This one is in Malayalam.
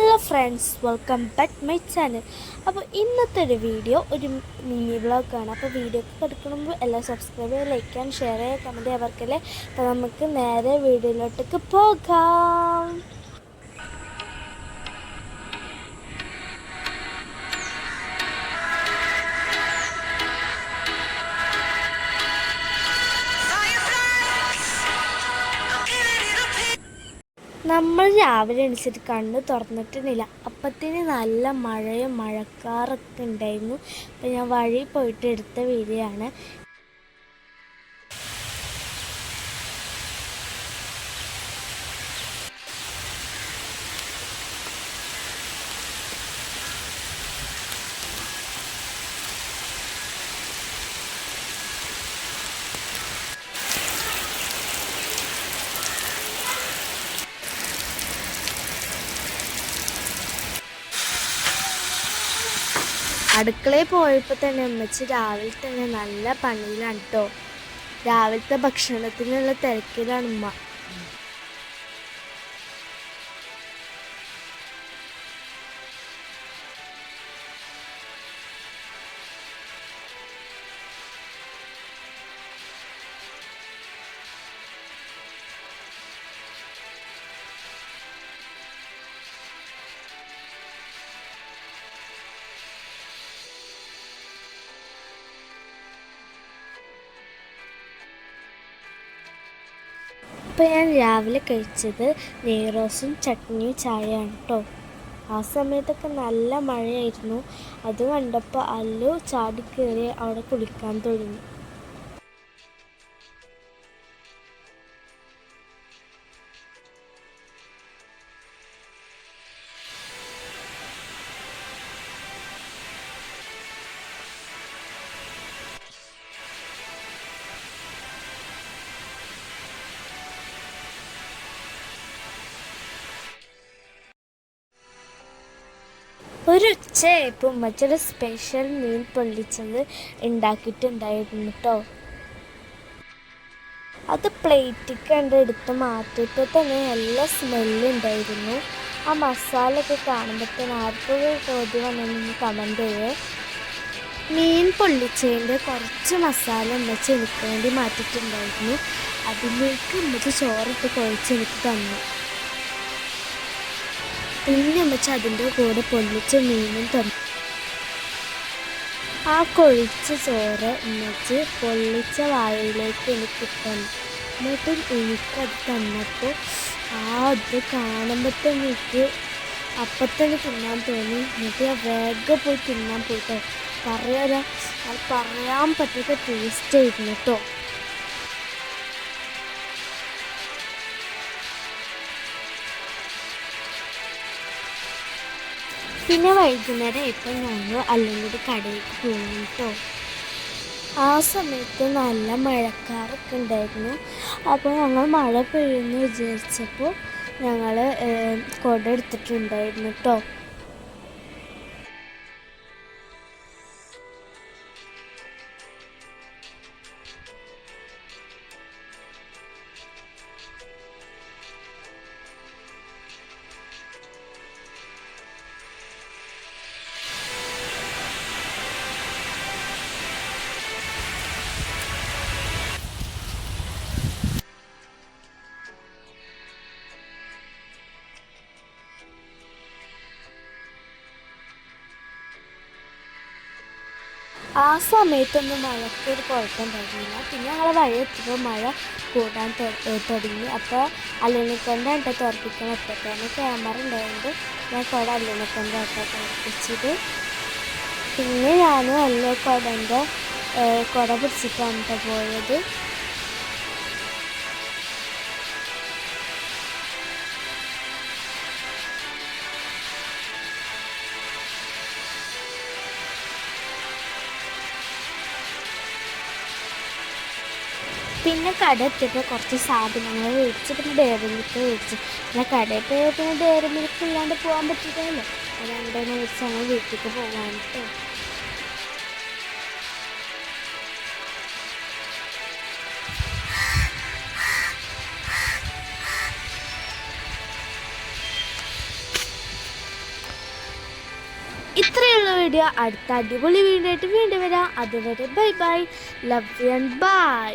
Hello friends, welcome back my channel. അപ്പോൾ ഇന്നത്തെ ഒരു വീഡിയോ ഒരു മിനി വ്ളോഗാണ്. അപ്പോൾ വീഡിയോ എടുക്കുമ്പോൾ എല്ലാം സബ്സ്ക്രൈബ് ചെയ്യുക, ലൈക്ക് ചെയ്യാൻ, ഷെയർ ചെയ്യുക, കമൻറ്റ് ചെയ്യുക അവർക്കല്ലേ. അപ്പോൾ നമുക്ക് നേരെ വീഡിയോയിലോട്ടേക്ക് പോകാം. നമ്മൾ രാവിലെ എണീച്ചിട്ട് കണ്ണ് തുറന്നിട്ടില്ല. അപ്പത്തിന് നല്ല മഴയും മഴക്കാറൊക്കെ ഉണ്ടായിരുന്നു. അപ്പോൾ ഞാൻ വഴി പോയിട്ട് എടുത്ത വീഡിയോ ആണ്. അടുക്കളയിൽ പോയപ്പോൾ തന്നെ അമ്മച്ചി രാവിലെ തന്നെ നല്ല പണിയിലാണ് കേട്ടോ. രാവിലത്തെ ഭക്ഷണത്തിനുള്ള തിരക്കിലാണ് ഉമ്മ. ഇപ്പോൾ ഞാൻ രാവിലെ കഴിച്ചത് നെയ്റോസും ചട്നിയും ചായയാണ് കേട്ടോ. ആ സമയത്തൊക്കെ നല്ല മഴയായിരുന്നു. അത് കണ്ടപ്പോൾ അല്ലു ചാടി കയറി അവിടെ കുളിക്കാൻ തുടങ്ങി. ഒരു ഉച്ചയായപ്പോൾ ഉമ്മച്ചിയുടെ സ്പെഷ്യൽ മീൻ പൊള്ളിച്ചത് ഉണ്ടാക്കിയിട്ടുണ്ടായിരുന്നു കേട്ടോ. അത് പ്ലേറ്റിൽ എടുത്ത് മാറ്റിയപ്പോൾ തന്നെ നല്ല സ്മെല്ലുണ്ടായിരുന്നു. ആ മസാല ഒക്കെ കാണുമ്പോൾ തന്നെ ആർക്കൊരു ചോദ്യം വന്നൊന്ന് കമൻറ്റ് ചെയ്യേ. മീൻ പൊള്ളിച്ചതിൻ്റെ കുറച്ച് മസാല ഉമ്മച്ചി എനിക്ക് വേണ്ടി മാറ്റിയിട്ടുണ്ടായിരുന്നു. അതിലേക്ക് ഉമ്മച്ചി ചോറിട്ട് കുഴച്ച് എനിക്ക് തന്നു. പിന്നെ അമ്മച്ചി അതിൻ്റെ കൂടെ പൊള്ളിച്ച മീനും തന്നു. ആ കൊഴിച്ച ചോറ് ഉമ്മച്ചി പൊള്ളിച്ച വാഴയിലേക്ക് എനിക്ക് തന്നു. എന്നിട്ട് എനിക്കത് തന്നപ്പോൾ അത് കാണുമ്പോൾ തന്നെ എനിക്ക് അപ്പം തന്നെ തിന്നാൻ തോന്നി. എന്നിട്ട് ഞാൻ വേഗം പോയി തിന്നാൻ പോയിട്ടോ. പറയാൻ പറ്റാത്ത ടേസ്റ്റ് ആയിരുന്നു കേട്ടോ. പിന്നെ വൈകുന്നേരം ഇപ്പം ഞങ്ങൾ അല്ലെങ്കിൽ കടയിലേക്ക് പോകും കേട്ടോ. ആ സമയത്ത് നല്ല മഴക്കാറൊക്കെ ഉണ്ടായിരുന്നു. അപ്പോൾ ഞങ്ങൾ മഴ പെയ്യുമെന്ന് വിചാരിച്ചപ്പോൾ ഞങ്ങൾ കുട എടുത്തിട്ടുണ്ടായിരുന്നു കേട്ടോ. ആ സമയത്തൊന്നും മഴയ്ക്കൊരു കുഴപ്പമുണ്ടായിരുന്നില്ല. പിന്നെ ഞങ്ങൾ വഴി എത്തുമ്പോൾ മഴ കൂടാൻ തുടങ്ങി. അപ്പോൾ അല്ലിനെക്കൊണ്ടാണ് തുറപ്പിക്കാൻ ഒറ്റക്കാണ്. ക്യാമറ ഉണ്ടായതുകൊണ്ട് ഞാൻ കുട അല്ലിനെക്കൊണ്ടാണ് തുറപ്പിച്ചത്. പിന്നെ ഞാനും അല്ല കുട പിടിച്ചിട്ടാണ് പോയത്. പിന്നെ കട എത്തിയപ്പോൾ കുറച്ച് സാധനങ്ങൾ മേടിച്ച്, പിന്നെ ഡയറി മിൽക്ക് മേടിച്ചു. പിന്നെ കടയിൽ പോയാൽ പിന്നെ ഡയറി മിൽക്ക് ഇല്ലാണ്ട് പോകാൻ പറ്റില്ലല്ലോ. അതുകൊണ്ടാണ് മേടിച്ച് ഞങ്ങൾ വീട്ടിലേക്ക് പോകാനിട്ടോ. ഇത്രയുള്ള വീഡിയോ. അടുത്ത അടിപൊളി വീഡിയോ ആയിട്ട് വീണ്ടും വരാം. അതുവരെ bye bye, love you and by.